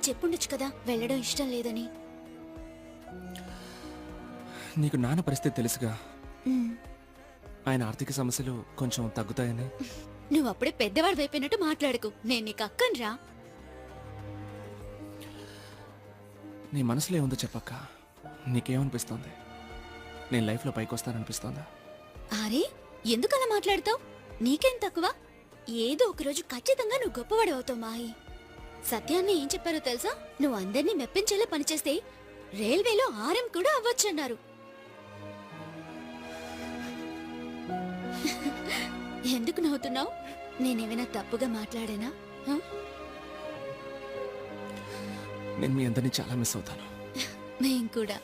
చెప్పుండొచ్చు కదా వెళ్ళడం ఇష్టం లేదని. నీకు నాన్న పరిస్థితి తెలుసుగా. ఉమ్, ఆయన ఆర్థిక సమస్యలు కొంచెం తగ్గుతాయని. నువ్వు అప్పుడే పెద్దవాడు అయిపోయినట్టు మాట్లాడకు. నేను నీకు అక్కన్రా. నీ మనసులో ఏముందో చెప్పక్క. నీకేమనిపిస్తోంది? నేను లైఫ్లో పైకి వస్తాననిపిస్తోందా? అరే ఎందుకలా మాట్లాడతావు? నీకేం తక్కువ? ఏదో ఒకరోజు ఖచ్చితంగా నువ్వు గొప్పవాడు అవుతావు మాయి. సత్యాన్ని ఏం చెప్పారో తెలుసా? నువ్వు అందరినీ మెప్పించేలా పనిచేస్తే రైల్వేలో ఆర్ఎం కూడా అవ్వచ్చన్నారు. ఎందుకు నవ్వుతున్నావు? నేనేమైనా తప్పుగా మాట్లాడానా? హ? నేను మీ అందరినీ చాలా మిస్ అవుతాను. మేం కూడా.